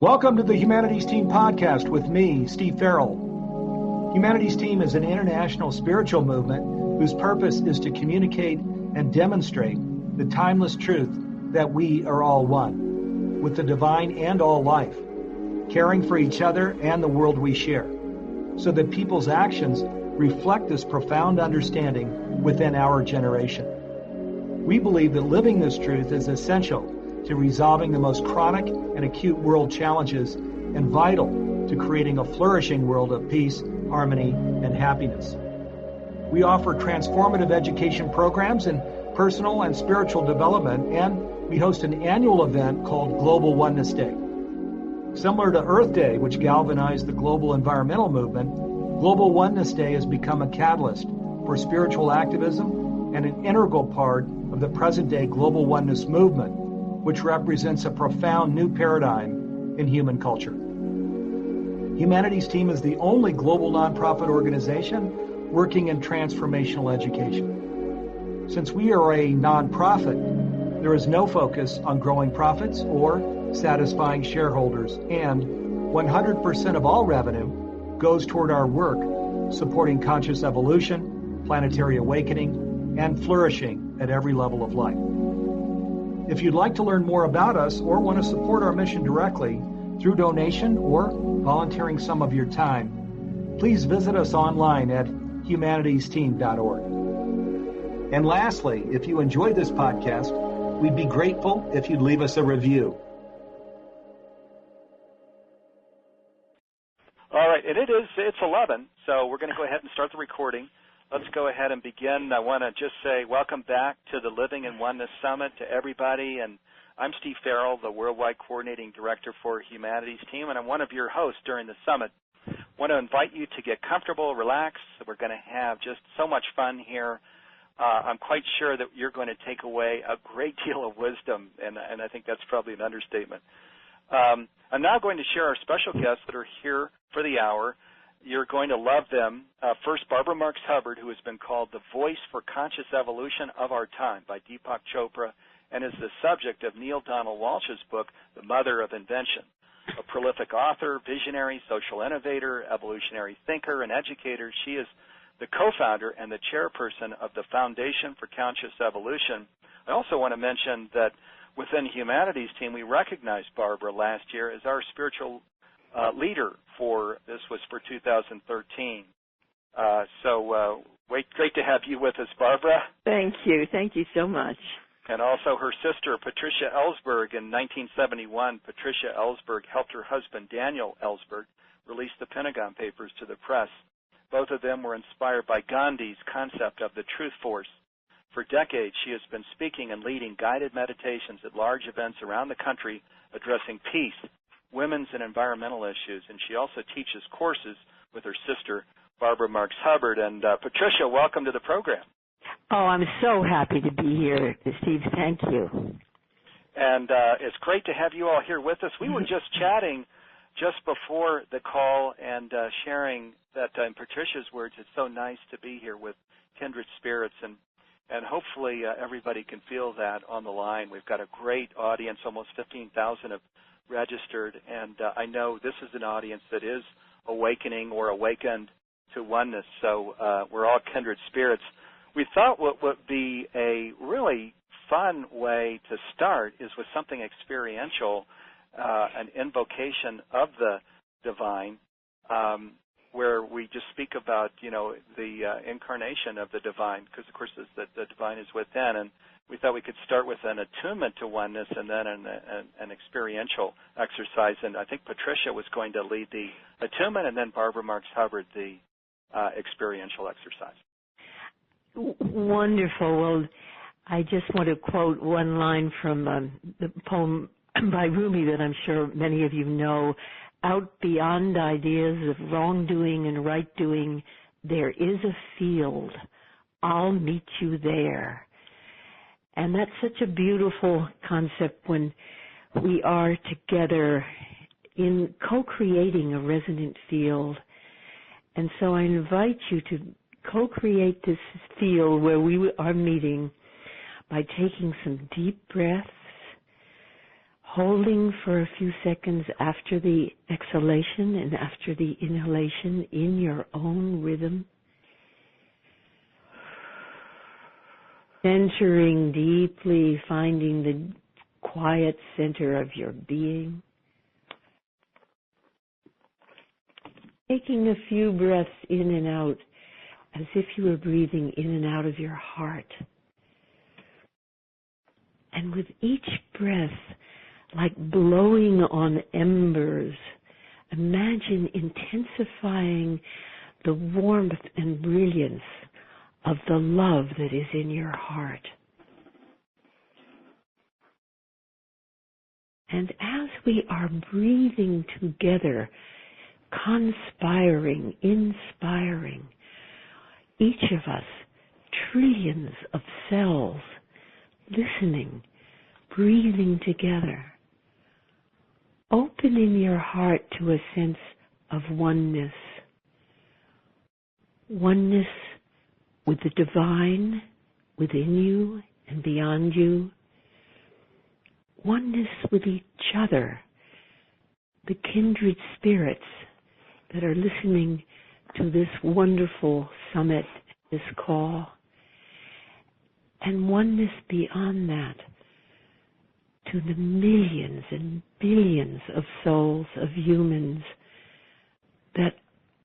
Welcome to the Humanities Team podcast with me, Steve Farrell. Humanities Team is an international spiritual movement whose purpose is to communicate and demonstrate the timeless truth that we are all one, with the divine and all life, caring for each other and the world we share, so that people's actions reflect this profound understanding within our generation. We believe that living this truth is essential to resolving the most chronic and acute world challenges and vital to creating a flourishing world of peace, harmony, and happiness. We offer transformative education programs in personal and spiritual development, and we host an annual event called Global Oneness Day. Similar to Earth Day, which galvanized the global environmental movement, Global Oneness Day has become a catalyst for spiritual activism and an integral part of the present-day global oneness movement, which represents a profound new paradigm in human culture. Humanities Team is the only global nonprofit organization working in transformational education. Since we are a nonprofit, there is no focus on growing profits or satisfying shareholders, and 100% of all revenue goes toward our work supporting conscious evolution, planetary awakening, and flourishing at every level of life. If you'd like to learn more about us or want to support our mission directly through donation or volunteering some of your time, please visit us online at humanitiesteam.org. And lastly, if you enjoyed this podcast, we'd be grateful if you'd leave us a review. All right, and it's 11, so we're going to go ahead and start the recording. Let's go ahead and begin. I want to just say welcome back to the Living in Oneness Summit to everybody. And I'm Steve Farrell, the Worldwide Coordinating Director for Humanities Team, and I'm one of your hosts during the summit. I want to invite you to get comfortable, relax. We're going to have just so much fun here. I'm quite sure that you're going to take away a great deal of wisdom, and I think that's probably an understatement. I'm now going to share our special guests that are here for the hour. You're going to love them. First, Barbara Marx Hubbard, who has been called the voice for conscious evolution of our time by Deepak Chopra, and is the subject of Neale Donald Walsch's book, The Mother of Invention. A prolific author, visionary, social innovator, evolutionary thinker, and educator, she is the co-founder and the chairperson of the Foundation for Conscious Evolution. I also want to mention that within Humanities Team, we recognized Barbara last year as our spiritual leader this was for 2013. Great to have you with us, Barbara. Thank you so much. And also her sister, Patricia Ellsberg. In 1971, Patricia Ellsberg helped her husband, Daniel Ellsberg, release the Pentagon Papers to the press. Both of them were inspired by Gandhi's concept of the truth force. For decades, she has been speaking and leading guided meditations at large events around the country addressing peace, women's and environmental issues, and she also teaches courses with her sister, Barbara Marx Hubbard. And Patricia, welcome to the program. Oh, I'm so happy to be here, Steve. Thank you. And it's great to have you all here with us. We were just chatting just before the call and sharing that, in Patricia's words, it's so nice to be here with kindred spirits, and hopefully everybody can feel that on the line. We've got a great audience, almost 15,000 have registered, and I know this is an audience that is awakening or awakened to oneness, so we're all kindred spirits. We thought what would be a really fun way to start is with something experiential, an invocation of the divine, where we just speak about, the incarnation of the divine, because, of course, the divine is within, and we thought we could start with an attunement to oneness and then an experiential exercise. And I think Patricia was going to lead the attunement, and then Barbara Marx Hubbard the experiential exercise. Wonderful. Well, I just want to quote one line from the poem by Rumi that I'm sure many of you know. Out beyond ideas of wrongdoing and right doing, there is a field. I'll meet you there. And that's such a beautiful concept when we are together in co-creating a resonant field. And so I invite you to co-create this field where we are meeting by taking some deep breaths, holding for a few seconds after the exhalation and after the inhalation in your own rhythm. Centering deeply, finding the quiet center of your being. Taking a few breaths in and out as if you were breathing in and out of your heart. And with each breath, like blowing on embers, imagine intensifying the warmth and brilliance of the love that is in your heart. And as we are breathing together, conspiring, inspiring, each of us, trillions of cells, listening, breathing together. Opening your heart to a sense of oneness. Oneness with the divine within you and beyond you. Oneness with each other, the kindred spirits that are listening to this wonderful summit, this call. And oneness beyond that, to the millions and billions of souls, of humans that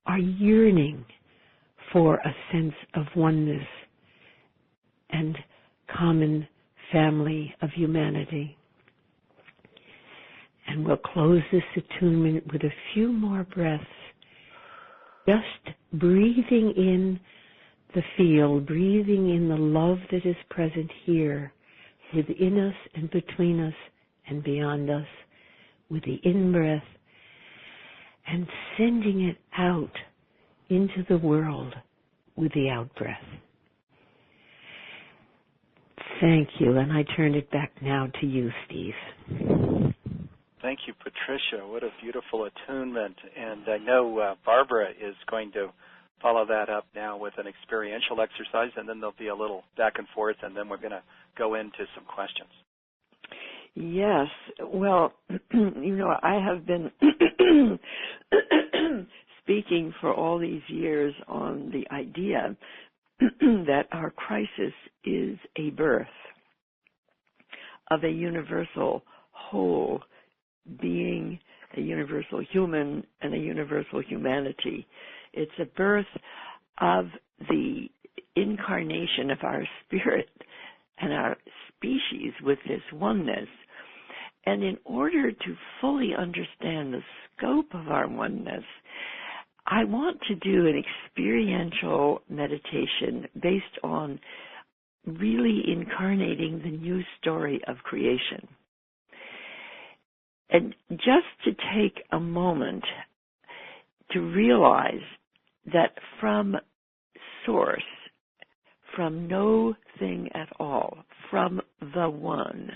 are yearning for a sense of oneness and common family of humanity. And we'll close this attunement with a few more breaths, just breathing in the field, breathing in the love that is present here, within us and between us and beyond us, with the in-breath, and sending it out into the world with the out-breath. Thank you, and I turn it back now to you, Steve. Thank you, Patricia. What a beautiful attunement. And I know Barbara is going to follow that up now with an experiential exercise, and then there'll be a little back and forth, and then we're going to go into some questions. Yes. Well, I have been speaking for all these years on the idea that our crisis is a birth of a universal whole being, a universal human, and a universal humanity. It's a birth of the incarnation of our spirit and our species with this oneness. And in order to fully understand the scope of our oneness, I want to do an experiential meditation based on really incarnating the new story of creation. And just to take a moment to realize that from source, from no thing at all, from the one,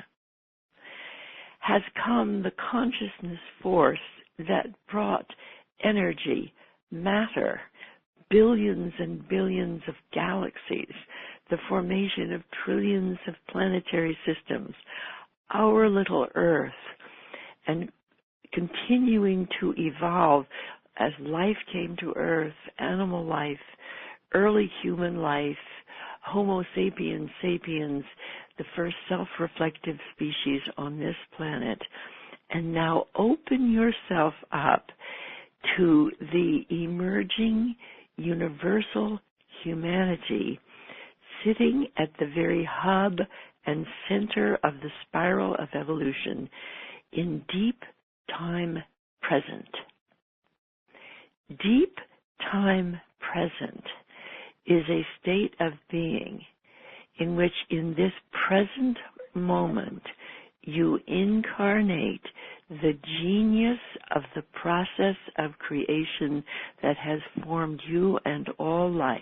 has come the consciousness force that brought energy, matter, billions and billions of galaxies, the formation of trillions of planetary systems, our little Earth, and continuing to evolve as life came to Earth, animal life, early human life, Homo sapiens sapiens, the first self-reflective species on this planet. And now open yourself up to the emerging universal humanity sitting at the very hub and center of the spiral of evolution in deep time present. Deep time present is a state of being in which in this present moment you incarnate the genius of the process of creation that has formed you and all life.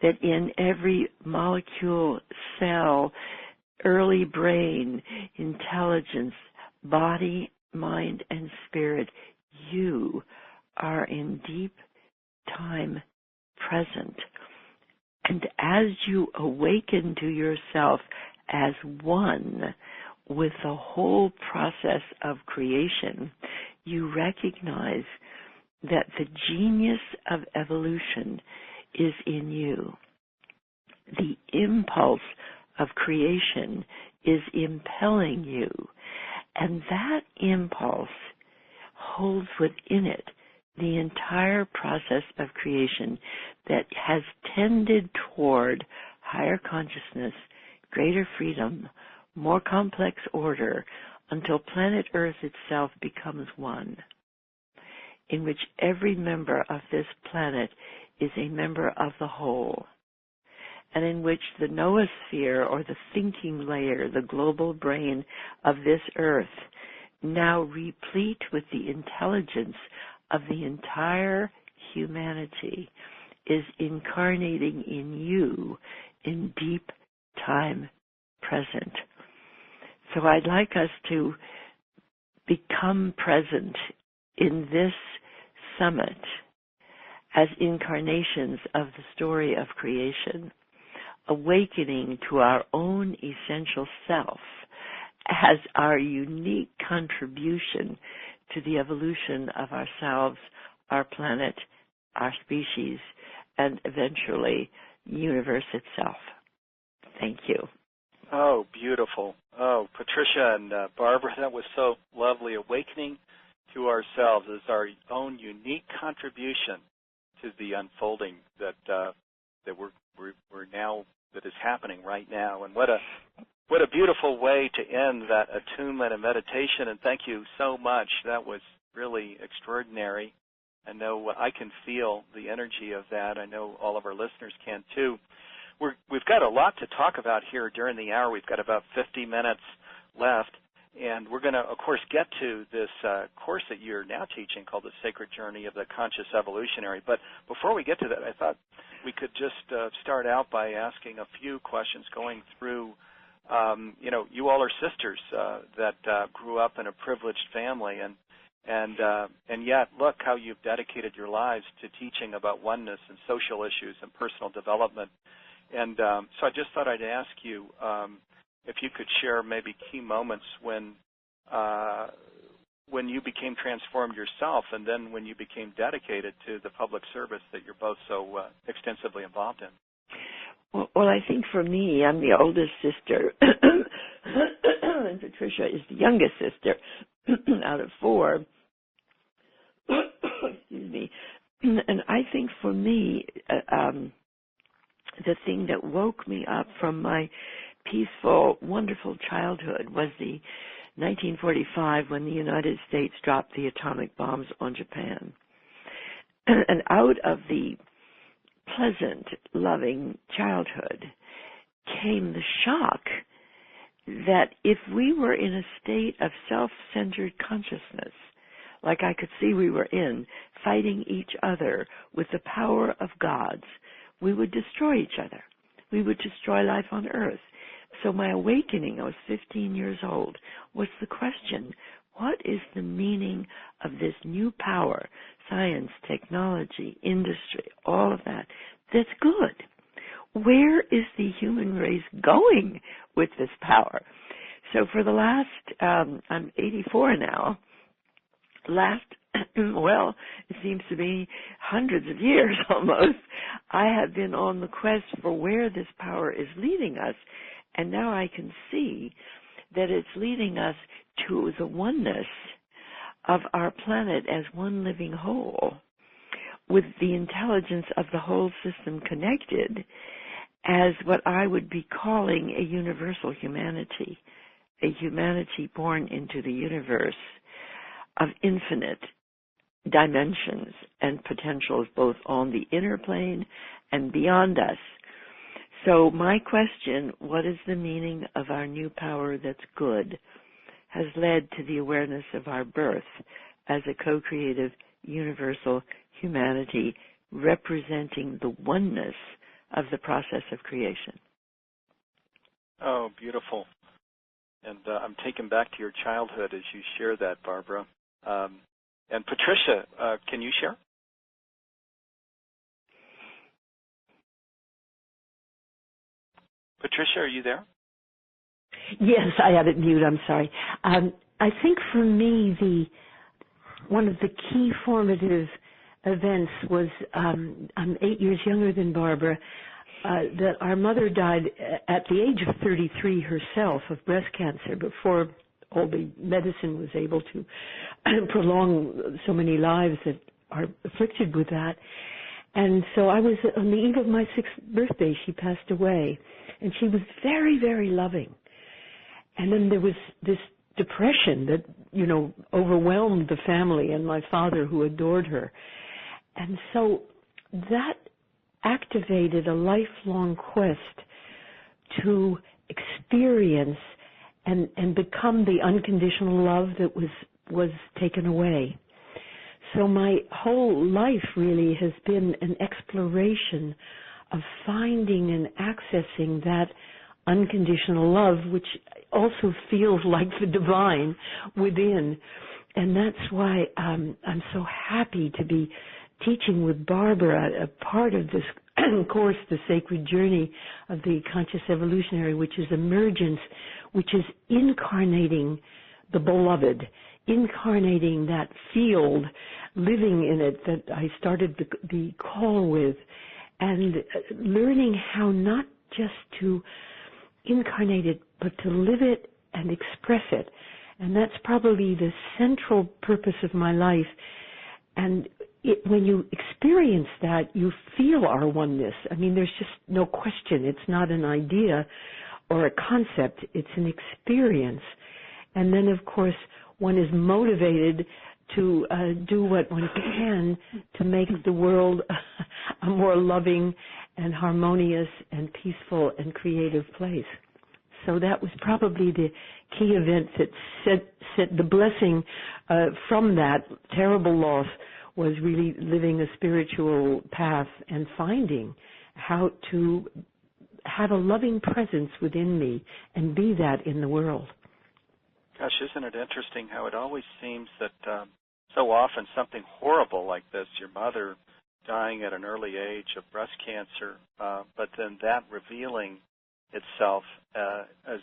That in every molecule, cell, early brain, intelligence, body, mind, and spirit, you are in deep time present. And as you awaken to yourself as one with the whole process of creation, you recognize that the genius of evolution is in you. The impulse of creation is impelling you, and that impulse holds within it the entire process of creation that has tended toward higher consciousness, greater freedom, more complex order, until planet Earth itself becomes one, in which every member of this planet is a member of the whole, and in which the noosphere, or the thinking layer, the global brain of this Earth, now replete with the intelligence of the entire humanity, is incarnating in you in deep time present. So I'd like us to become present in this summit as incarnations of the story of creation, awakening to our own essential self as our unique contribution to the evolution of ourselves, our planet, our species, and eventually universe itself. Thank you. Oh, beautiful. Oh, Patricia and Barbara, that was so lovely. Awakening to ourselves as our own unique contribution to the unfolding that we're now, that is happening right now. And what a beautiful way to end that attunement and meditation. And thank you so much. That was really extraordinary. I know I can feel the energy of that. I know all of our listeners can too. We've got a lot to talk about here during the hour. We've got about 50 minutes left, and we're going to, of course, get to this course that you're now teaching called The Sacred Journey of the Conscious Evolutionary. But before we get to that, I thought we could just start out by asking a few questions, going through, you all are sisters that grew up in a privileged family, and yet look how you've dedicated your lives to teaching about oneness and social issues and personal development. And so I just thought I'd ask you if you could share maybe key moments when you became transformed yourself, and then when you became dedicated to the public service that you're both so extensively involved in. Well, I think for me, I'm the oldest sister, and Patricia is the youngest sister out of four. Excuse me. And I think for me, the thing that woke me up from my peaceful, wonderful childhood was the 1945 when the United States dropped the atomic bombs on Japan. And out of the pleasant, loving childhood came the shock that if we were in a state of self-centered consciousness, like I could see we were in, fighting each other with the power of gods, we would destroy each other. We would destroy life on Earth. So my awakening, I was 15 years old, was the question, what is the meaning of this new power, science, technology, industry, all of that, that's good? Where is the human race going with this power? So for the last, I'm 84 now, well, it seems to be hundreds of years almost, I have been on the quest for where this power is leading us, and now I can see that it's leading us to the oneness of our planet as one living whole, with the intelligence of the whole system connected as what I would be calling a universal humanity, a humanity born into the universe of infinite dimensions and potentials both on the inner plane and beyond us. So my question, what is the meaning of our new power that's good, has led to the awareness of our birth as a co-creative universal humanity representing the oneness of the process of creation. Oh, beautiful. And I'm taken back to your childhood as you share that, Barbara. And Patricia, can you share? Patricia, are you there? Yes, I had it mute. I'm sorry. I think for me, one of the key formative events was I'm 8 years younger than Barbara. That our mother died at the age of 33 herself of breast cancer before all the medicine was able to prolong so many lives that are afflicted with that. And so I was on the eve of my 6th birthday, she passed away. And she was very, very loving. And then there was this depression that, overwhelmed the family and my father who adored her. And so that activated a lifelong quest to experience and become the unconditional love that was taken away. So my whole life really has been an exploration of finding and accessing that unconditional love, which also feels like the divine within. And that's why I'm so happy to be teaching with Barbara a part of this course, The Sacred Journey of the Conscious Evolutionary, which is emergence, which is incarnating the beloved, incarnating that field, living in it that I started the call with, and learning how not just to incarnate it, but to live it and express it. And that's probably the central purpose of my life. And when you experience that, you feel our oneness. I mean, there's just no question. It's not an idea or a concept. It's an experience. And then, of course, one is motivated to do what one can to make the world a more loving and harmonious and peaceful and creative place. So that was probably the key event that set the blessing from that terrible loss, was really living a spiritual path and finding how to have a loving presence within me and be that in the world. Gosh, isn't it interesting how it always seems that so often something horrible like this, your mother dying at an early age of breast cancer, but then that revealing itself as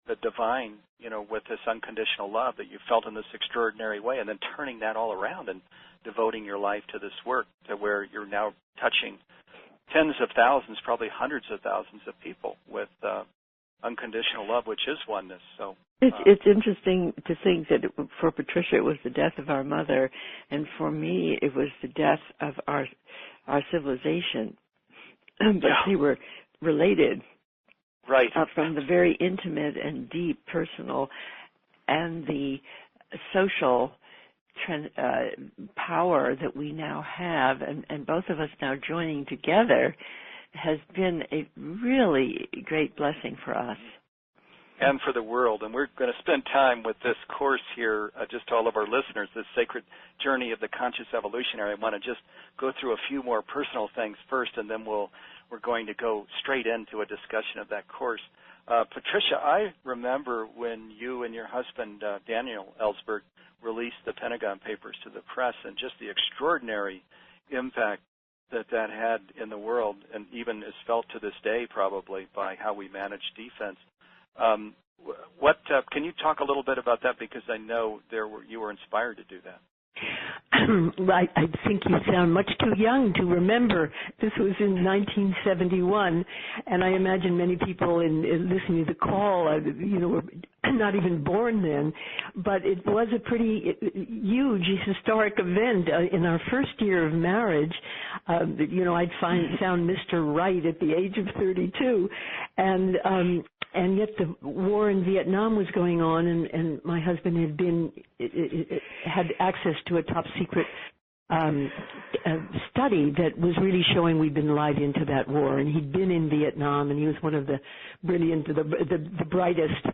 the divine, with this unconditional love that you felt in this extraordinary way, and then turning that all around and devoting your life to this work to where you're now touching tens of thousands, probably hundreds of thousands of people with unconditional love, which is oneness. So it's interesting to think that for Patricia it was the death of our mother, and for me it was the death of our civilization. But they were related. Right. From the very intimate and deep personal and the social power that we now have, and both of us now joining together, has been a really great blessing for us. And for the world. And we're going to spend time with this course here, just to all of our listeners, this Sacred Journey of the Conscious Evolutionary. I want to just go through a few more personal things first, and then we're going to go straight into a discussion of that course. Patricia, I remember when you and your husband, Daniel Ellsberg, released the Pentagon Papers to the press, and just the extraordinary impact that had in the world, and even is felt to this day probably by how we manage defense. Can you talk a little bit about that, because I know you were inspired to do that? I think you sound much too young to remember. This was in 1971, and I imagine many people in listening to the call, were not even born then. But it was a pretty huge historic event in our first year of marriage. I'd sound Mr. Right at the age of 32, and yet the war in Vietnam was going on, and my husband had access to a top secret study that was really showing we'd been lied into that war, and he'd been in Vietnam, and he was one of the brilliant, the brightest,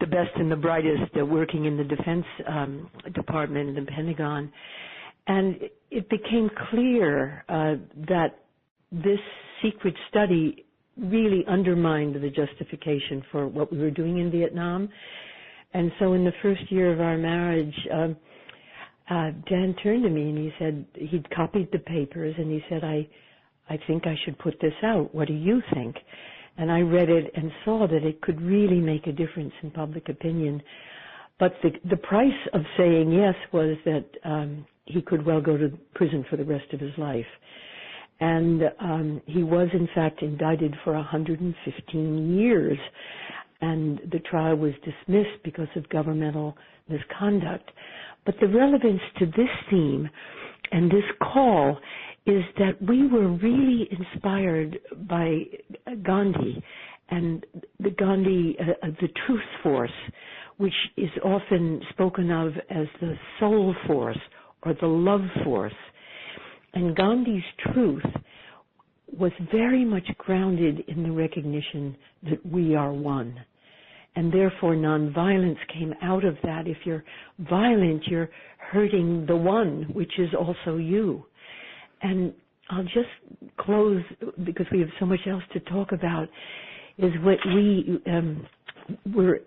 the best and the brightest working in the Defense Department in the Pentagon. And it became clear that this secret study really undermined the justification for what we were doing in Vietnam. And so in the first year of our marriage, Dan turned to me and he said, he'd copied the papers, and he said, I think I should put this out. What do you think? And I read it and saw that it could really make a difference in public opinion. But the price of saying yes was that he could well go to prison for the rest of his life. And he was, in fact, indicted for 115 years. And the trial was dismissed because of governmental misconduct. But the relevance to this theme and this call is that we were really inspired by Gandhi and the truth force, which is often spoken of as the soul force or the love force. And Gandhi's truth was very much grounded in the recognition that we are one. And therefore nonviolence came out of that. If you're violent, you're hurting the one, which is also you. And I'll just close, because we have so much else to talk about, is what we were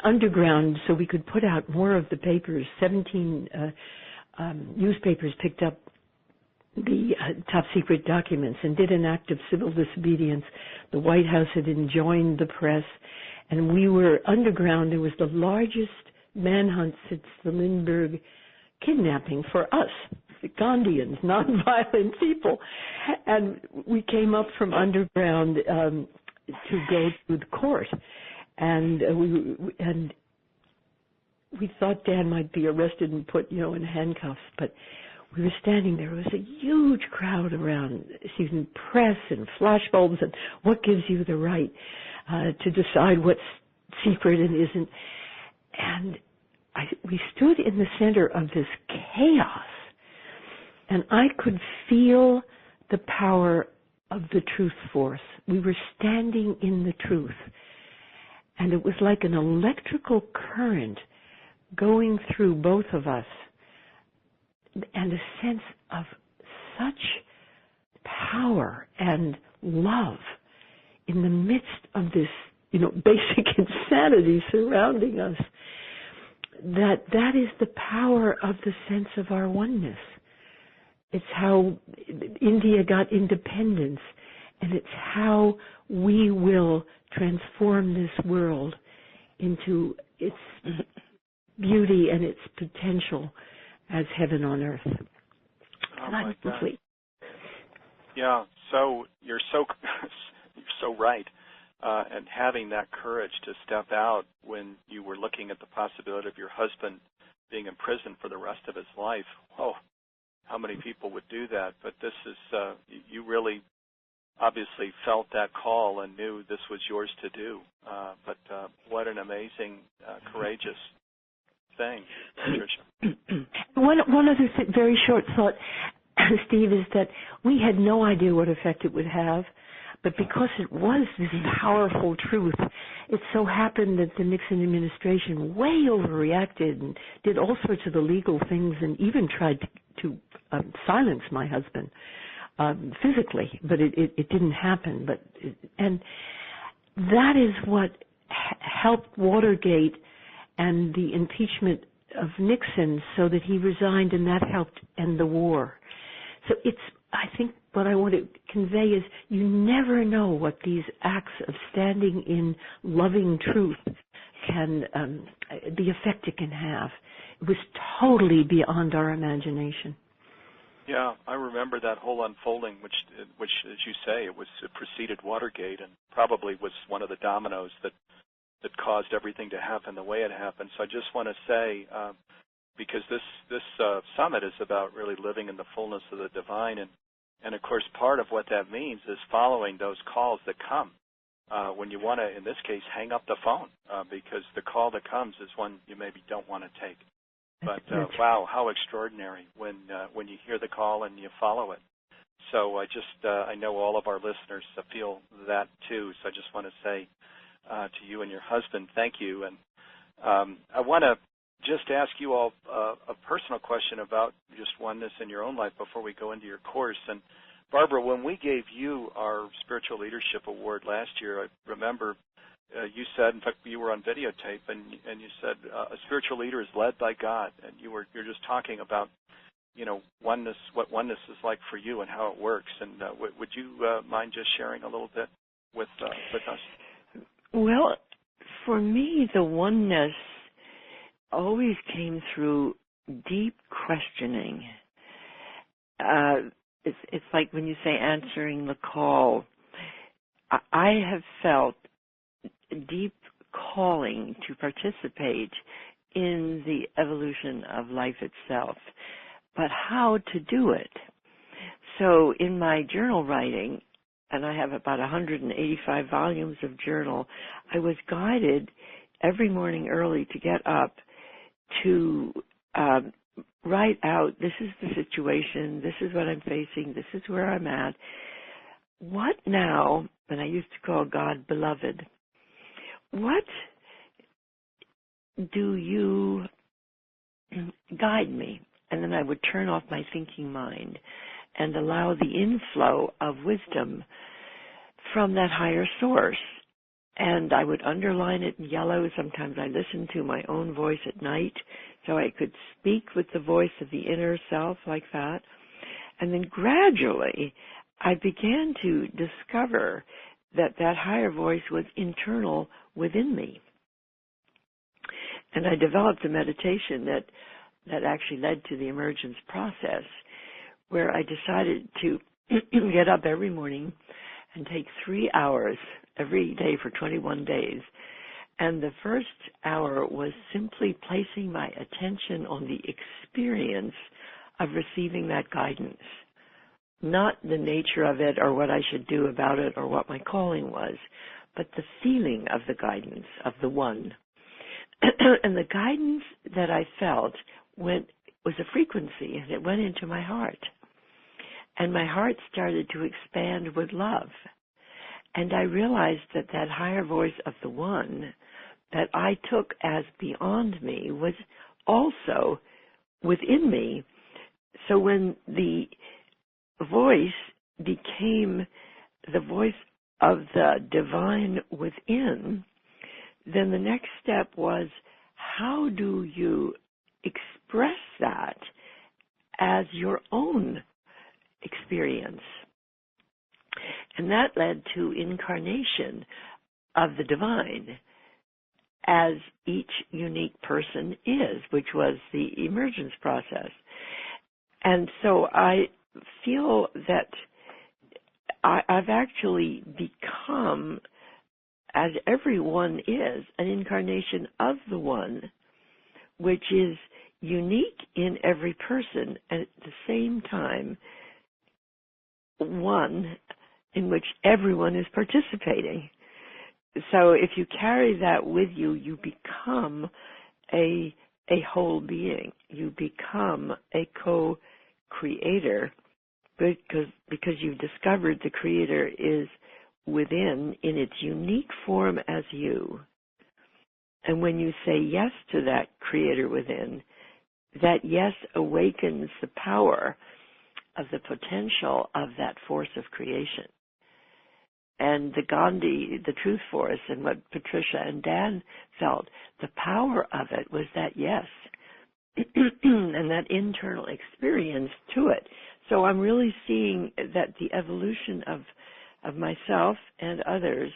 underground so we could put out more of the papers. 17 newspapers picked up the top secret documents and did an act of civil disobedience. The White House had enjoined the press, and we were underground. It was the largest manhunt since the Lindbergh kidnapping for us, the Gandhians, non-violent people. And we came up from underground to go to the court. And we thought Dan might be arrested and put, in handcuffs, but we were standing there. There was a huge crowd around, even press and flashbulbs, and what gives you the right to decide what's secret and isn't. And we stood in the center of this chaos, and I could feel the power of the truth force. We were standing in the truth, and it was like an electrical current going through both of us, and a sense of such power and love in the midst of this, basic insanity surrounding us, that is the power of the sense of our oneness. It's how India got independence, and it's how we will transform this world into its beauty and its potential as heaven on earth. Oh my God. Yeah, so you're so right. And having that courage to step out when you were looking at the possibility of your husband being in prison for the rest of his life. Oh, how many people would do that? But this is, you really obviously felt that call and knew this was yours to do. But what an amazing, courageous thing, Patricia. One other very short thought, Steve, is that we had no idea what effect it would have. But because it was this powerful truth, it so happened that the Nixon administration way overreacted and did all sorts of illegal things and even tried to silence my husband physically. But it didn't happen. And that is what helped Watergate and the impeachment of Nixon so that he resigned, and that helped end the war. So I think what I want to convey is you never know what these acts of standing in loving truth can, the effect it can have. It was totally beyond our imagination. Yeah, I remember that whole unfolding, which, as you say, it preceded Watergate and probably was one of the dominoes that caused everything to happen the way it happened. So I just want to say, because this summit is about really living in the fullness of the divine, and of course part of what that means is following those calls that come when you want to, in this case, hang up the phone, because the call that comes is one you maybe don't want to take. But wow, how extraordinary when you hear the call and you follow it. So I know all of our listeners feel that too. So I just want to say to you and your husband, thank you. And I want to just ask you all a personal question about just oneness in your own life before we go into your course. And Barbara, when we gave you our Spiritual Leadership Award last year, I remember you said, in fact, you were on videotape, and you said a spiritual leader is led by God, and you're just talking about, oneness, what oneness is like for you and how it works. And would you mind just sharing a little bit with us? Well, for me, the oneness always came through deep questioning. It's like when you say answering the call. I have felt deep calling to participate in the evolution of life itself, but how to do it. So in my journal writing, and I have about 185 volumes of journal, I was guided every morning early to get up to write out, this is the situation, this is what I'm facing, this is where I'm at. What now, and I used to call God beloved, what do you guide me? And then I would turn off my thinking mind and allow the inflow of wisdom from that higher source. And I would underline it in yellow. Sometimes I listened to my own voice at night so I could speak with the voice of the inner self like that. And then gradually I began to discover that that higher voice was internal within me. And I developed a meditation that actually led to the emergence process, where I decided to get up every morning and take 3 hours every day for 21 days. And the first hour was simply placing my attention on the experience of receiving that guidance, not the nature of it or what I should do about it or what my calling was, but the feeling of the guidance of the one. And the guidance that I felt was a frequency, and it went into my heart. And my heart started to expand with love. And I realized that that higher voice of the one that I took as beyond me was also within me. So when the voice became the voice of the divine within, then the next step was, how do you express that as your own experience? And that led to incarnation of the divine as each unique person is, which was the emergence process. And so I feel that I've actually become, as everyone is, an incarnation of the one, which is unique in every person, and at the same time, one in which everyone is participating. So if you carry that with you, you become a whole being. You become a co-creator because you've discovered the creator is within in its unique form as you. And when you say yes to that creator within, that yes awakens the power of the potential of that force of creation. And the Gandhi, the truth force, and what Patricia and Dan felt, the power of it was that yes, and that internal experience to it. So I'm really seeing that the evolution of myself and others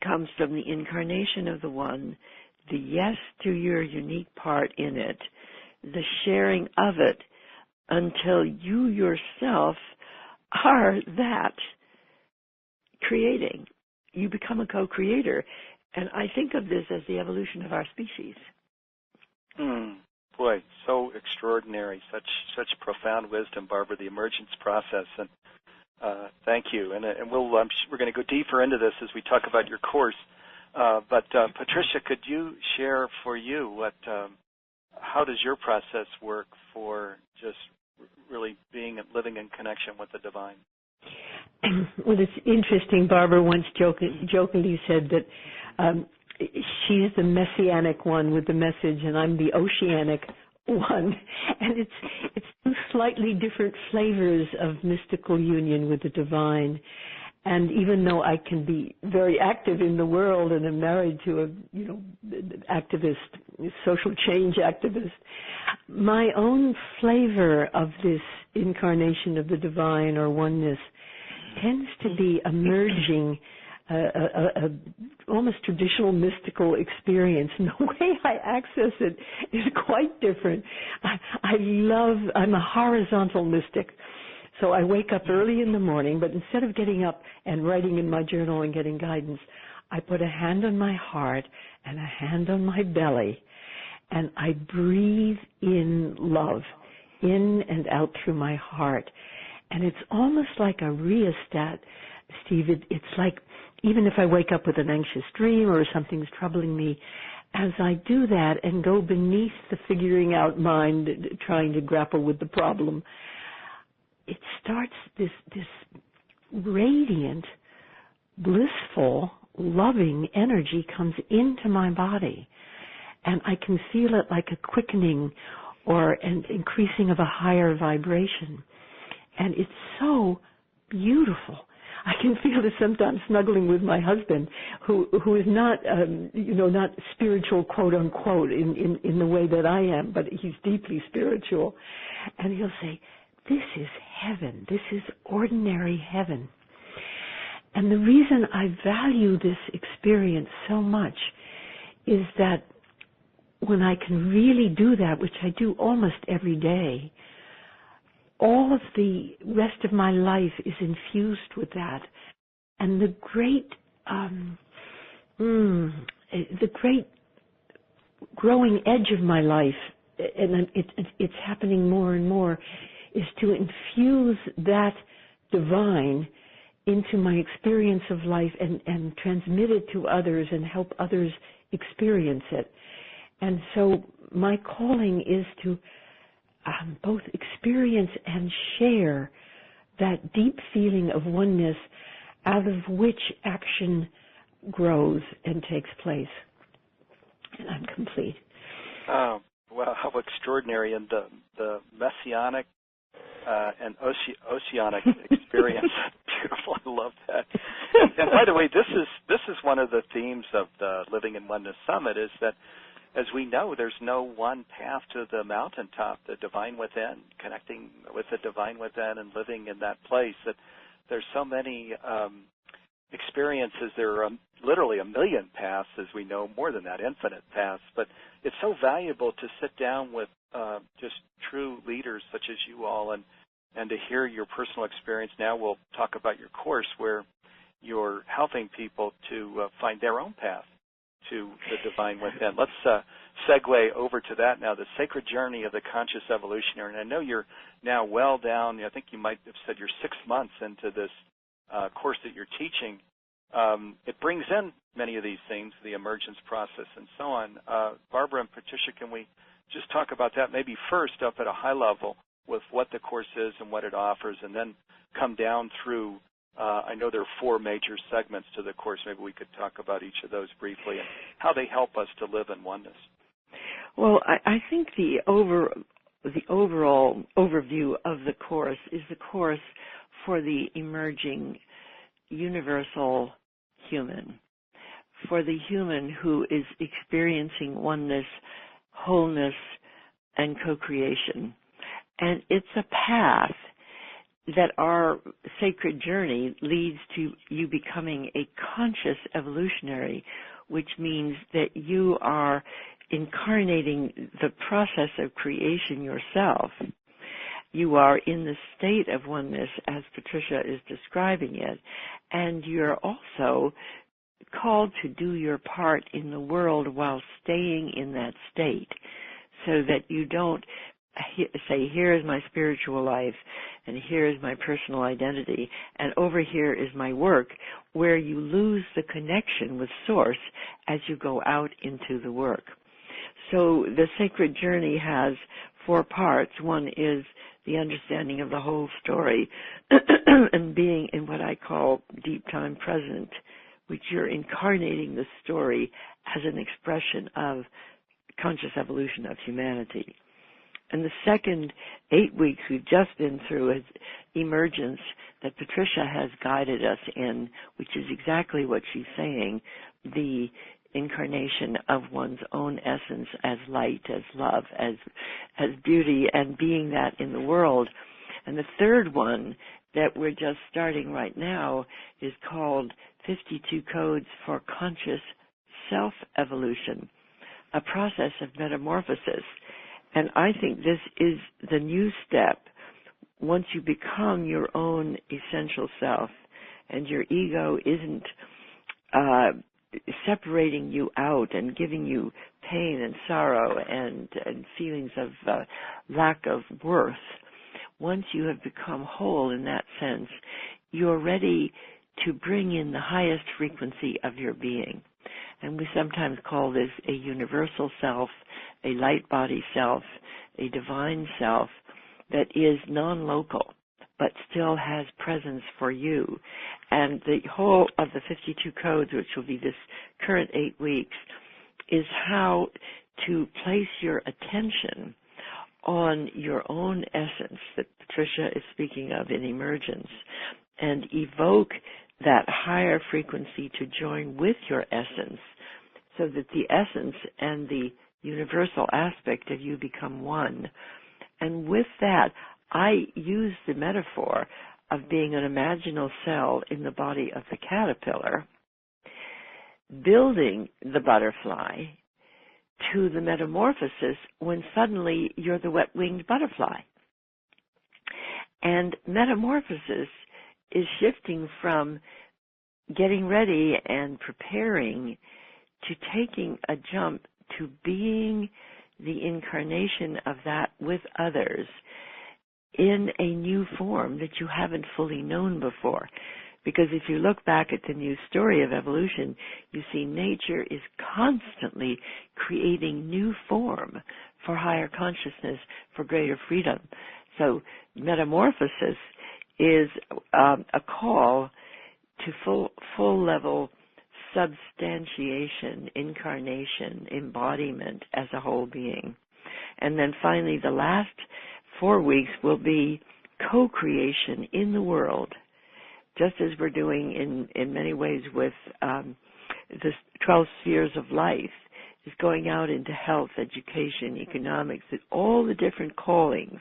comes from the incarnation of the one, the yes to your unique part in it, the sharing of it until you yourself are that creating. You become a co-creator. And I think of this as the evolution of our species. Boy, so extraordinary. Such profound wisdom, Barbara, the emergence process. And thank you. And we're going to go deeper into this as we talk about your course. But Patricia, could you share for you how does your process work for just really living in connection with the divine? Well, it's interesting. Barbara once jokingly said that she's the messianic one with the message, and I'm the oceanic one. And it's two slightly different flavors of mystical union with the divine. And even though I can be very active in the world and am married to a activist, social change activist, my own flavor of this incarnation of the divine or oneness tends to be a merging, almost traditional mystical experience. And the way I access it is quite different. I'm a horizontal mystic. So I wake up early in the morning, but instead of getting up and writing in my journal and getting guidance, I put a hand on my heart and a hand on my belly, and I breathe in love, in and out through my heart. And it's almost like a rheostat, Steve. It's like even if I wake up with an anxious dream or something's troubling me, as I do that and go beneath the figuring out mind, trying to grapple with the problem, it starts this radiant, blissful, loving energy comes into my body. And I can feel it like a quickening or an increasing of a higher vibration. And it's so beautiful. I can feel it sometimes snuggling with my husband, who is not, not spiritual, quote unquote, in the way that I am, but he's deeply spiritual. And he'll say, "This is heaven. This is ordinary heaven." And the reason I value this experience so much is that when I can really do that, which I do almost every day, all of the rest of my life is infused with that. And the great growing edge of my life, and it's happening more and more, is to infuse that divine into my experience of life and transmit it to others and help others experience it. And so my calling is to both experience and share that deep feeling of oneness out of which action grows and takes place. And I'm complete. Oh, well, how extraordinary. And the messianic and oceanic experience. Beautiful. I love that. And by the way, this is one of the themes of the Living in Oneness Summit, is that, as we know, there's no one path to the mountaintop, the divine within, connecting with the divine within and living in that place. That there's so many experiences. There are literally a million paths, as we know, more than that, infinite paths. But it's so valuable to sit down with just true leaders such as you all and to hear your personal experience. Now we'll talk about your course, where you're helping people to find their own path to the divine within. Let's segue over to that now, the sacred journey of the conscious evolutionary. And I know you're now well down, I think you might have said you're 6 months into this course that you're teaching. It brings in many of these things, the emergence process and so on. Barbara and Patricia, can we just talk about that maybe first up at a high level with what the course is and what it offers, and then come down through, I know there are 4 major segments to the course. Maybe we could talk about each of those briefly and how they help us to live in oneness. Well, I think the overall overview of the course is the course for the emerging universal human, for the human who is experiencing oneness, wholeness, and co-creation. And it's a path that our sacred journey leads to you becoming a conscious evolutionary, which means that you are incarnating the process of creation yourself. You are in the state of oneness as Patricia is describing it, and you're also called to do your part in the world while staying in that state, so that you don't say, here is my spiritual life, and here is my personal identity, and over here is my work, where you lose the connection with Source as you go out into the work. So the sacred journey has 4 parts. One is the understanding of the whole story and being in what I call deep time present, which you're incarnating the story as an expression of conscious evolution of humanity. And the second 8 weeks we've just been through is emergence that Patricia has guided us in, which is exactly what she's saying, the incarnation of one's own essence as light, as love, as beauty, and being that in the world. And the third one that we're just starting right now is called 52 Codes for Conscious Self-Evolution, a process of metamorphosis. And I think this is the new step once you become your own essential self and your ego isn't separating you out and giving you pain and sorrow and feelings of lack of worth. Once you have become whole in that sense, you're ready to bring in the highest frequency of your being. And we sometimes call this a universal self, a light body self, a divine self that is non-local but still has presence for you. And the whole of the 52 codes, which will be this current 8 weeks, is how to place your attention on your own essence that Patricia is speaking of in emergence, and evoke that higher frequency to join with your essence so that the essence and the universal aspect of you become one. And with that, I use the metaphor of being an imaginal cell in the body of the caterpillar, building the butterfly to the metamorphosis when suddenly you're the wet-winged butterfly. And metamorphosis is shifting from getting ready and preparing to taking a jump to being the incarnation of that with others in a new form that you haven't fully known before. Because if you look back at the new story of evolution, you see nature is constantly creating new form for higher consciousness, for greater freedom. So metamorphosis is a call to full-level substantiation, incarnation, embodiment as a whole being. And then finally, the last 4 weeks will be co-creation in the world, just as we're doing in many ways with the 12 spheres of life, is going out into health, education, economics, all the different callings,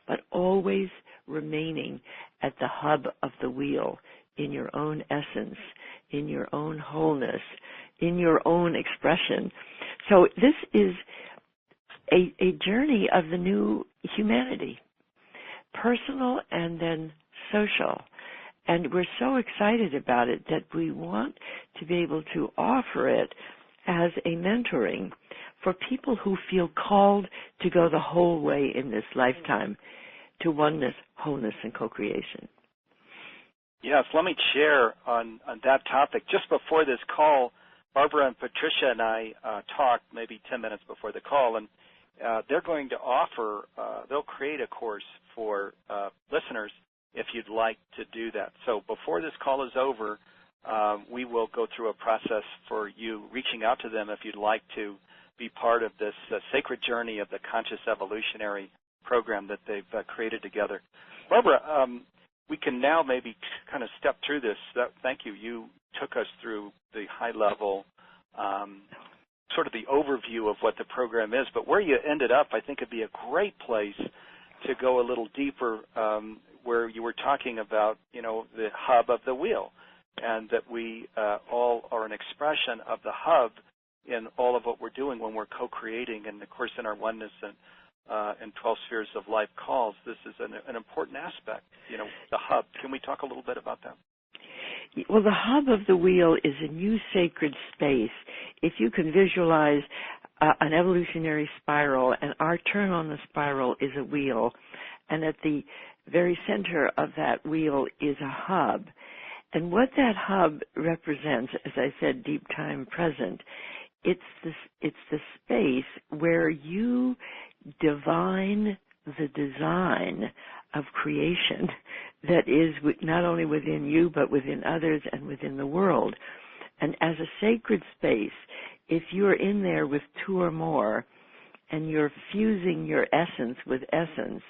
but always remaining at the hub of the wheel, in your own essence, in your own wholeness, in your own expression. So this is a journey of the new humanity, personal and then social. And we're so excited about it that we want to be able to offer it as a mentoring for people who feel called to go the whole way in this lifetime to oneness, wholeness, and co-creation. Yes, let me share on that topic. Just before this call, Barbara and Patricia and I talked maybe 10 minutes before the call, and they're going to offer, they'll create a course for listeners if you'd like to do that. So before this call is over, we will go through a process for you reaching out to them if you'd like to be part of this sacred journey of the Conscious Evolutionary program that they've created together. Barbara, we can now maybe kind of step through this. Thank you. You took us through the high-level, sort of the overview of what the program is. But where you ended up, I think it'd be a great place to go a little deeper, where you were talking about, the hub of the wheel, and that we all are an expression of the hub in all of what we're doing when we're co-creating. And, of course, in our oneness and 12 spheres of life calls, this is an important aspect, the hub. Can we talk a little bit about that? Well, the hub of the wheel is a new sacred space. If you can visualize an evolutionary spiral, and our turn on the spiral is a wheel, and at the very center of that wheel is a hub. And what that hub represents, as I said, deep time present, it's the space where you divine the design of creation that is not only within you but within others and within the world. And as a sacred space, if you're in there with two or more and you're fusing your essence with essence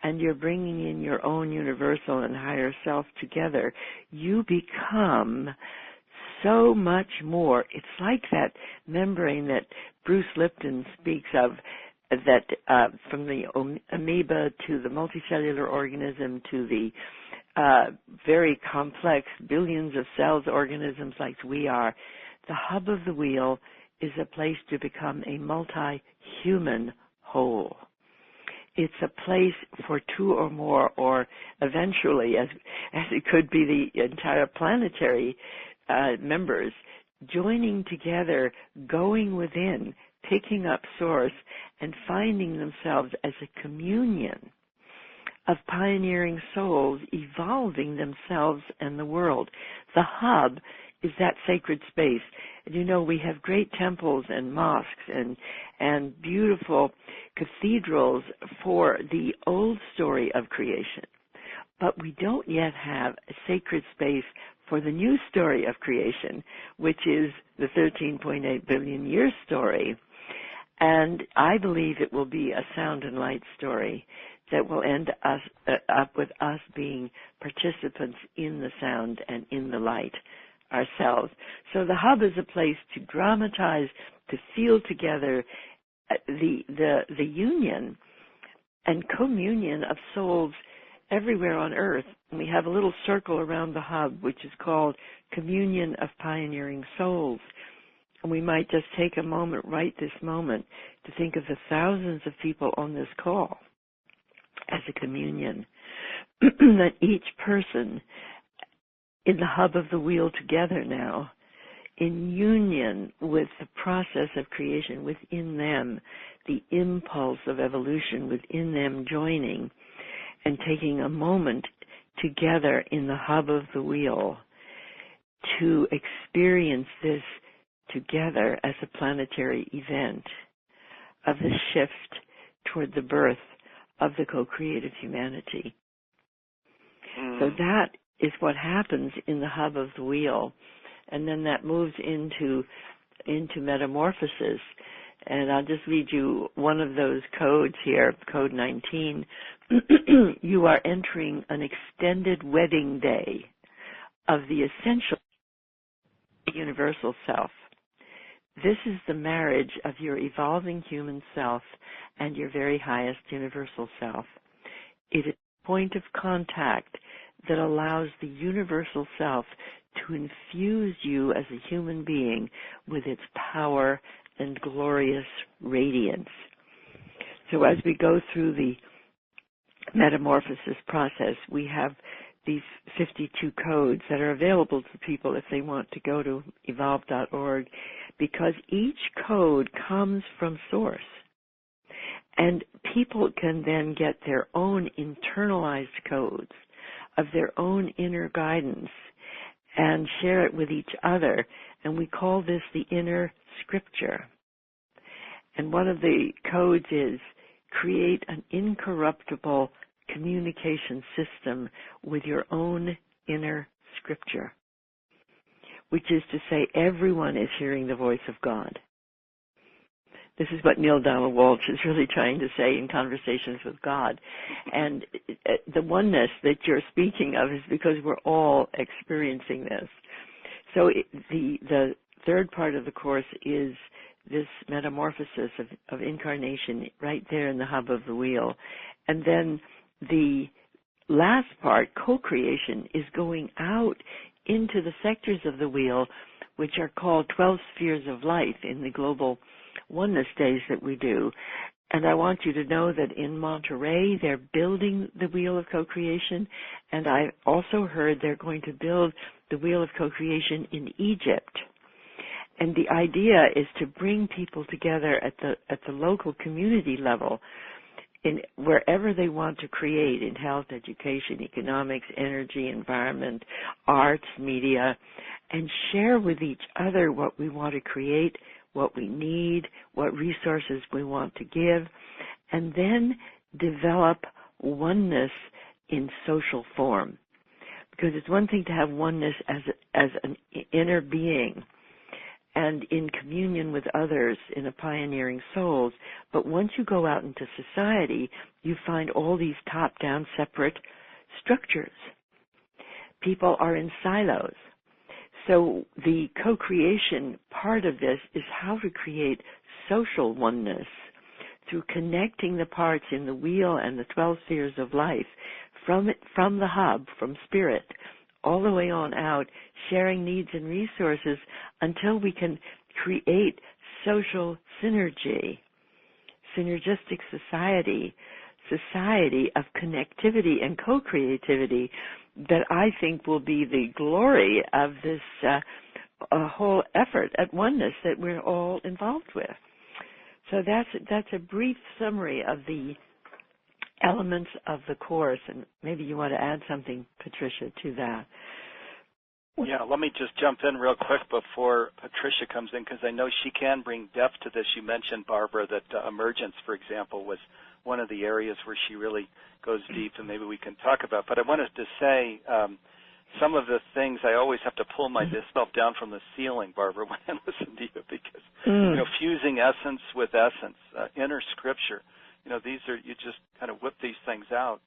and you're bringing in your own universal and higher self together, you become so much more. It's like that membrane that Bruce Lipton speaks of from the amoeba to the multicellular organism to the very complex billions of cells organisms like we are, the hub of the wheel is a place to become a multi-human whole. It's a place for two or more, or eventually, as it could be the entire planetary members, joining together, going within, picking up source, and finding themselves as a communion of pioneering souls evolving themselves and the world. The hub is that sacred space. And you know, we have great temples and mosques and beautiful cathedrals for the old story of creation. But we don't yet have a sacred space for the new story of creation, which is the 13.8 billion year story. And I believe it will be a sound and light story that will end up with us being participants in the sound and in the light ourselves. So the hub is a place to dramatize, to feel together the union and communion of souls everywhere on earth. And we have a little circle around the hub, which is called Communion of Pioneering Souls. And we might just take a moment right this moment to think of the thousands of people on this call as a communion, that each person in the hub of the wheel together now, in union with the process of creation within them, the impulse of evolution within them joining, and taking a moment together in the hub of the wheel to experience this together as a planetary event of the shift toward the birth of the co-creative humanity. So that is what happens in the hub of the wheel, and then that moves into metamorphosis. And I'll just read you one of those codes here, code 19. You are entering an extended wedding day of the essential universal self. This is the marriage of your evolving human self and your very highest universal self. It is a point of contact that allows the universal self to infuse you as a human being with its power and glorious radiance. So as we go through the metamorphosis process, we have these 52 codes that are available to people if they want to go to evolve.org, because each code comes from source. And people can then get their own internalized codes of their inner inner guidance and share it with each other. And we call this the inner scripture. And one of the codes is create an incorruptible communication system with your own inner scripture, which is to say everyone is hearing the voice of God. This is what Neil Donald Walsh is really trying to say in Conversations with God. And the oneness that you're speaking of is because we're all experiencing this. So the third part of the course is this metamorphosis of incarnation right there in the hub of the wheel. And then the last part, co-creation, is going out into the sectors of the wheel, which are called 12 spheres of life in the global oneness days that we do. And I want you to know that in Monterey, they're building the wheel of co-creation. And I also heard they're going to build the wheel of co-creation in Egypt. And the idea is to bring people together at the local community level, in wherever they want to create, in health, education, economics, energy, environment, arts, media, and share with each other what we want to create, what we need, what resources we want to give, and then develop oneness in social form. Because it's one thing to have oneness as an inner being and in communion with others in a pioneering souls, but once you go out into society, you find all these top-down separate structures. People are in silos. So the co-creation part of this is how to create social oneness through connecting the parts in the wheel and the 12 spheres of life from the hub, from spirit, all the way on out, sharing needs and resources until we can create social synergy, synergistic society of connectivity and co-creativity that I think will be the glory of this whole effort at oneness that we're all involved with. So that's a brief summary of the elements of the course, and maybe you want to add something, Patricia, to that. Yeah, let me just jump in real quick before Patricia comes in, because I know she can bring depth to this. You mentioned, Barbara, that emergence, for example, was one of the areas where she really goes deep, and maybe we can talk about. But I wanted to say some of the things, I always have to pull myself down from the ceiling, Barbara, when I listen to you, because you know, fusing essence with essence, inner scripture, you know, these are, you just kind of whip these things out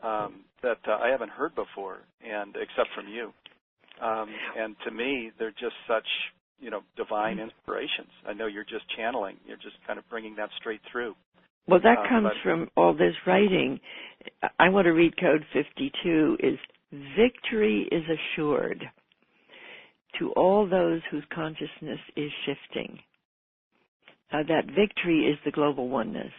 that I haven't heard before, and except from you. And to me, they're just such, you know, divine inspirations. I know you're just channeling. You're just kind of bringing that straight through. Well, that comes from all this writing. I want to read Code 52 is, victory is assured to all those whose consciousness is shifting. That victory is the global oneness.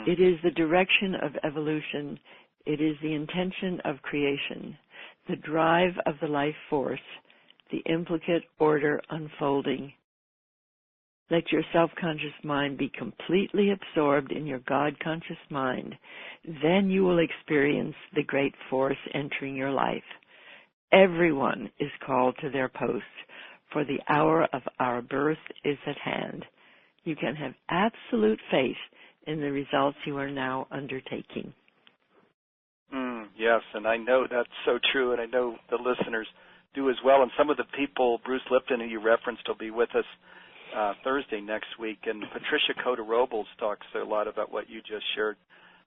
It is the direction of evolution. It is the intention of creation, the drive of the life force, the implicate order unfolding. Let your self-conscious mind be completely absorbed in your God-conscious mind. Then you will experience the great force entering your life. Everyone is called to their posts, for the hour of our birth is at hand. You can have absolute faith in the results you are now undertaking. Yes, and I know that's so true, and I know the listeners do as well. And some of the people, Bruce Lipton, who you referenced, will be with us Thursday next week, and Patricia Cota-Robles talks a lot about what you just shared,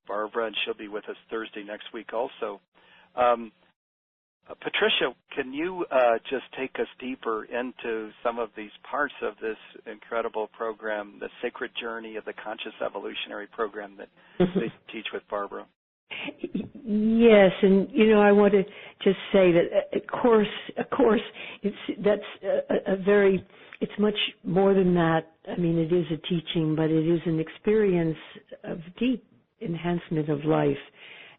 Barbara, and she'll be with us Thursday next week also. Patricia, can you just take us deeper into some of these parts of this incredible program, the Sacred Journey of the Conscious Evolutionary program that they teach with Barbara? Yes, and you know, I want to just say that of course, it's much more than that. I mean, it is a teaching, but it is an experience of deep enhancement of life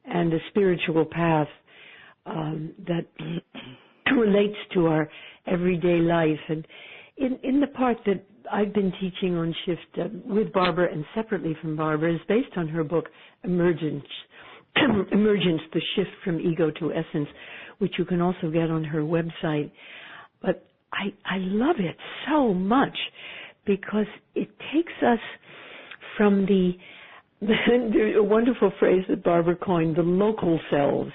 and a spiritual path that relates to our everyday life. And in the part that I've been teaching on shift with Barbara and separately from Barbara is based on her book, Emergence, the Shift from Ego to Essence, which you can also get on her website. But I love it so much because it takes us from the a wonderful phrase that Barbara coined, the local selves.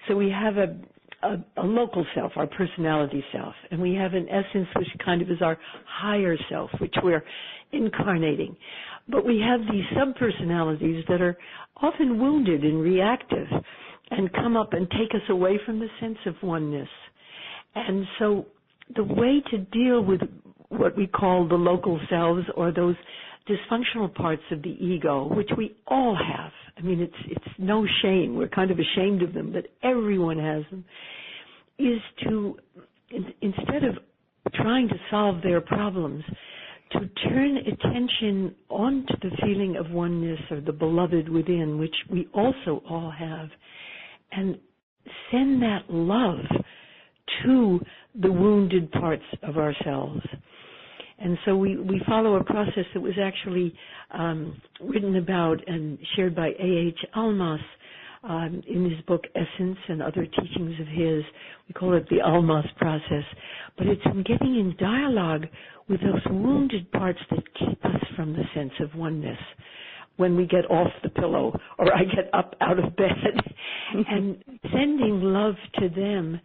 So we have a local self, our personality self, and we have an essence which kind of is our higher self, which we're incarnating. But we have these sub-personalities that are often wounded and reactive and come up and take us away from the sense of oneness. And so the way to deal with what we call the local selves, or those dysfunctional parts of the ego, which we all have. I mean, it's no shame. We're kind of ashamed of them, but everyone has them, is to, instead of trying to solve their problems, to turn attention onto the feeling of oneness or the beloved within, which we also all have, and send that love to the wounded parts of ourselves. And so we follow a process that was actually written about and shared by A.H. Almas in his book Essence and other teachings of his. We call it the Almas process. But it's in getting in dialogue with those wounded parts that keep us from the sense of oneness when we get off the pillow or I get up out of bed and sending love to them.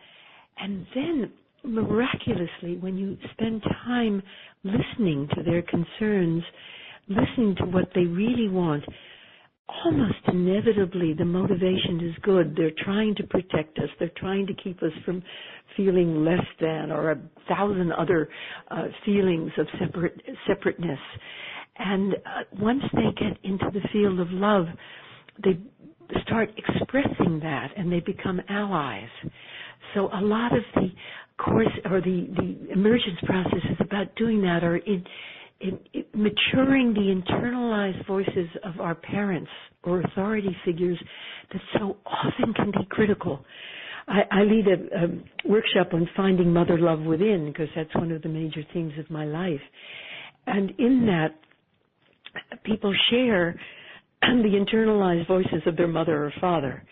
And then miraculously, when you spend time listening to their concerns, listening to what they really want, almost inevitably the motivation is good. They're trying to protect us. They're trying to keep us from feeling less than or 1,000 other feelings of separateness. And once they get into the field of love, they start expressing that, and they become allies. So a lot of the course or the emergence process is about doing that, or in maturing the internalized voices of our parents or authority figures that so often can be critical. I lead a workshop on finding mother love within, because that's one of the major themes of my life. And in that, people share the internalized voices of their mother or father,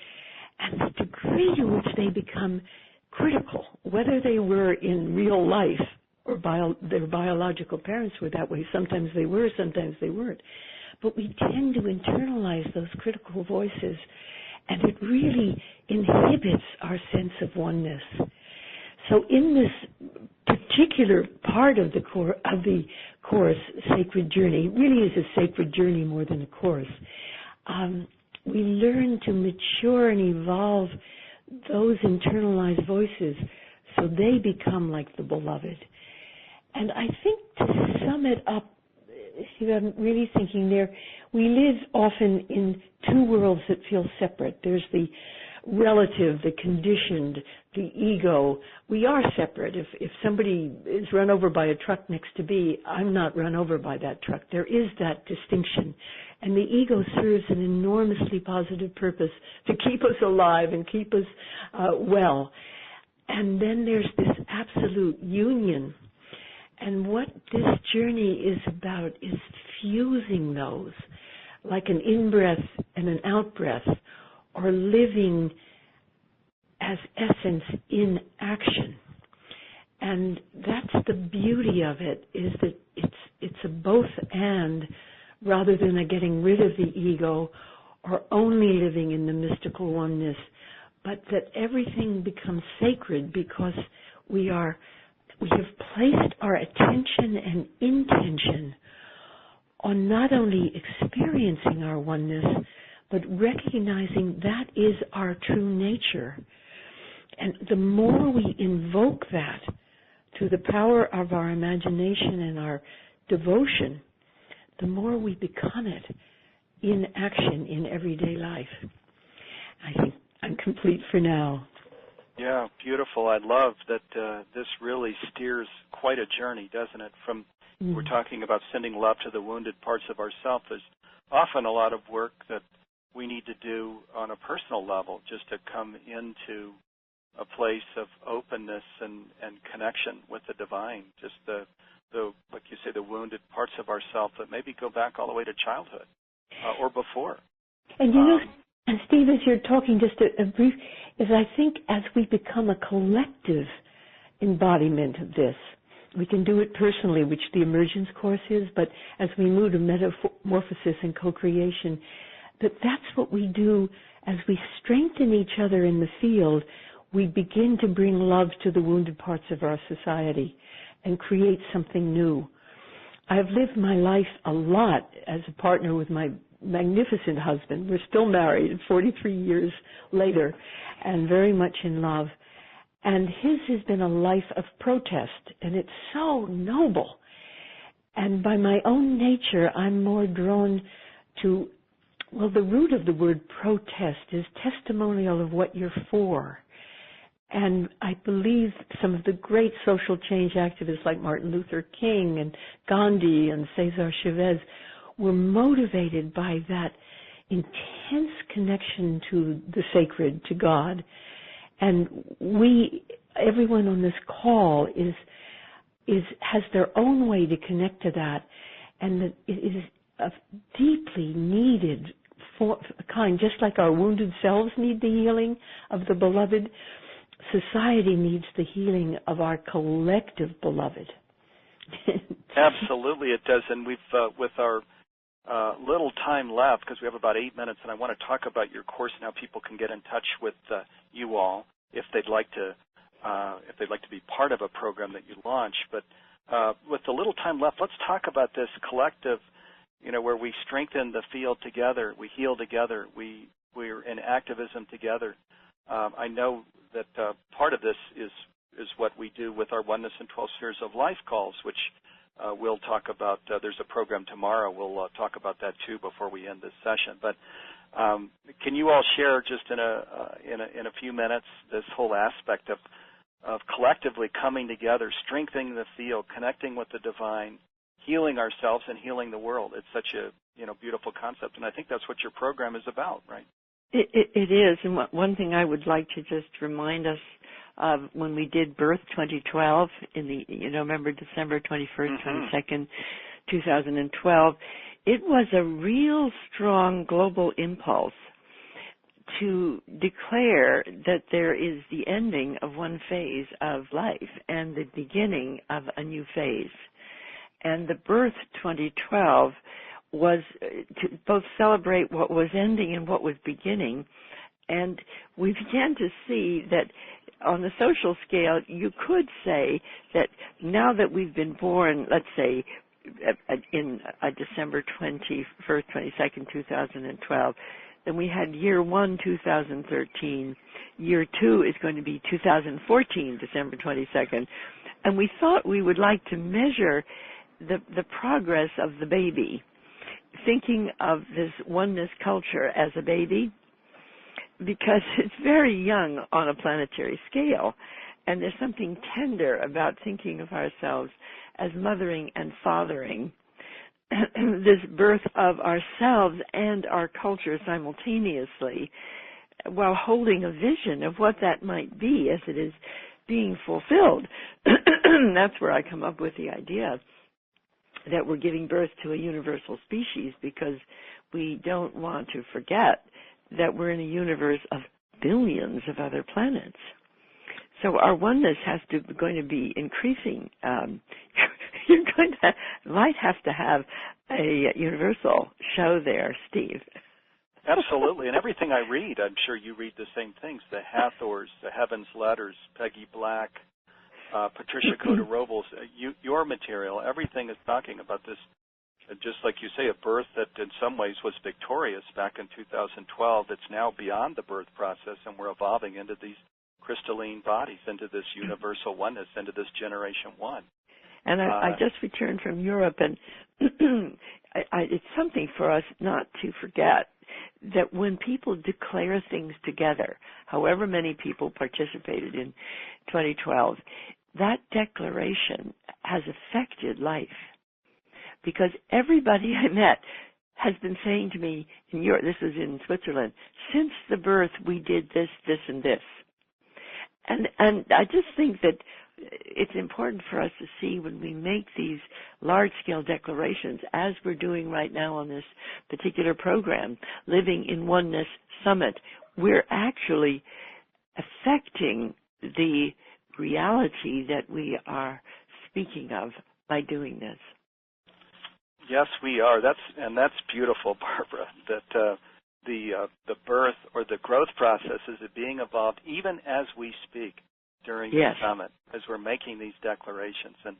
and the degree to which they become critical, whether they were in real life or their biological parents were that way. Sometimes they were, sometimes they weren't. But we tend to internalize those critical voices, and it really inhibits our sense of oneness. So in this particular part of the course, Sacred Journey, really is a sacred journey more than a course, we learn to mature and evolve those internalized voices so they become like the beloved. And I think to sum it up, I'm really thinking there, we live often in two worlds that feel separate. There's the relative, the conditioned, the ego. We are separate. If somebody is run over by a truck next to me, I'm not run over by that truck. There is that distinction. And the ego serves an enormously positive purpose to keep us alive and keep us well. And then there's this absolute union. And what this journey is about is fusing those, like an in-breath and an out-breath, or living as essence in action. And that's the beauty of it, is that it's a both and, rather than a getting rid of the ego or only living in the mystical oneness, but that everything becomes sacred because we have placed our attention and intention on not only experiencing our oneness, but recognizing that is our true nature. And the more we invoke that through the power of our imagination and our devotion, the more we become it in action in everyday life. I think I'm complete for now. Yeah, beautiful. I love that this really steers quite a journey, doesn't it? From we're talking about sending love to the wounded parts of ourselves. There's often a lot of work that we need to do on a personal level just to come into a place of openness and connection with the divine, just the like you say, the wounded parts of ourselves that maybe go back all the way to childhood or before. And and Steve, as you're talking, just a brief, is I think as we become a collective embodiment of this, we can do it personally, which the emergence course is, but as we move to metamorphosis and co-creation, that's what we do as we strengthen each other in the field. We begin to bring love to the wounded parts of our society and create something new. I've lived my life a lot as a partner with my magnificent husband. We're still married 43 years later and very much in love. And his has been a life of protest, and it's so noble. And by my own nature, I'm more drawn to, well, the root of the word protest is testimonial of what you're for. And I believe some of the great social change activists like Martin Luther King and Gandhi and Cesar Chavez were motivated by that intense connection to the sacred, to God. And everyone on this call has their own way to connect to that, and that it is a deeply needed kind, just like our wounded selves need the healing of the beloved. Society needs the healing of our collective beloved. Absolutely, it does. And we've, with our little time left, because we have about 8 minutes, and I want to talk about your course and how people can get in touch with you all if they'd like to be part of a program that you launch. But with the little time left, let's talk about this collective, where we strengthen the field together, we heal together, we're in activism together. I know that part of this is what we do with our Oneness and 12 Spheres of Life calls, which we'll talk about, there's a program tomorrow, we'll talk about that too before we end this session. But can you all share just in a few minutes this whole aspect of collectively coming together, strengthening the field, connecting with the divine, healing ourselves and healing the world? It's such a beautiful concept, and I think that's what your program is about, right? It is, and one thing I would like to just remind us of when we did Birth 2012 in the, remember December 21st, 22nd, 2012, it was a real strong global impulse to declare that there is the ending of one phase of life and the beginning of a new phase. And the Birth 2012 was to both celebrate what was ending and what was beginning. And we began to see that on the social scale, you could say that now that we've been born, let's say, in December 21st, 22nd, 2012, then we had year 1, 2013. Year 2 is going to be 2014, December 22nd. And we thought we would like to measure the progress of the baby, thinking of this oneness culture as a baby, because it's very young on a planetary scale, and there's something tender about thinking of ourselves as mothering and fathering this birth of ourselves and our culture simultaneously, while holding a vision of what that might be as it is being fulfilled. That's where I come up with the idea that we're giving birth to a universal species, because we don't want to forget that we're in a universe of billions of other planets. So our oneness going to be increasing. Might have to have a universal show there, Steve. Absolutely, and everything I read, I'm sure you read the same things. The Hathors, the Heaven's Letters, Peggy Black, Patricia Ellsberg, your material, everything is talking about this. Just like you say, a birth that in some ways was victorious back in 2012, it's now beyond the birth process, and we're evolving into these crystalline bodies, into this universal oneness, into this generation one. And I just returned from Europe, and it's something for us not to forget that when people declare things together, however many people participated in 2012, that declaration has affected life. Because everybody I met has been saying to me, this was in Switzerland, since the birth we did this, this, and this. And I just think that it's important for us to see when we make these large-scale declarations, as we're doing right now on this particular program, Living in Oneness Summit, we're actually affecting the reality that we are speaking of by doing this. Yes, we are. That's beautiful, Barbara. That the birth or the growth process is being evolved even as we speak during the summit, as we're making these declarations. And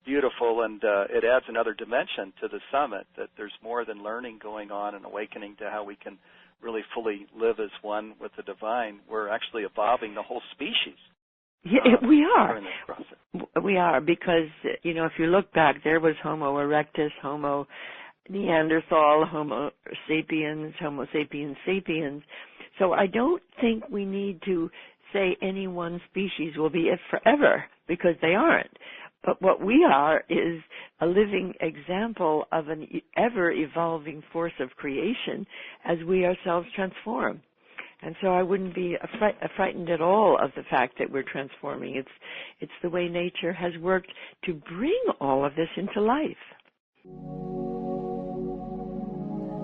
beautiful, and it adds another dimension to the summit, that there's more than learning going on and awakening to how we can really fully live as one with the divine. We're actually evolving the whole species. Yeah, we are. During this process. We are, because, if you look back, there was Homo erectus, Homo Neanderthal, Homo sapiens, Homo sapiens sapiens. So I don't think we need to say any one species will be it forever, because they aren't. But what we are is a living example of an ever-evolving force of creation as we ourselves transform. And so I wouldn't be frightened at all of the fact that we're transforming. It's the way nature has worked to bring all of this into life.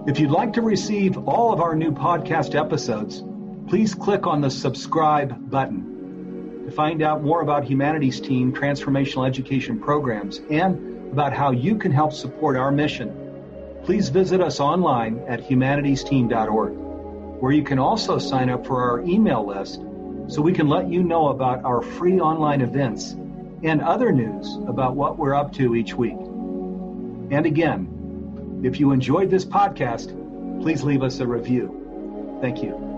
If you'd like to receive all of our new podcast episodes, please click on the subscribe button. To find out more about Humanity's Team Transformational Education Programs and about how you can help support our mission, please visit us online at humanitiesteam.org, where you can also sign up for our email list so we can let you know about our free online events and other news about what we're up to each week. And again, if you enjoyed this podcast, please leave us a review. Thank you.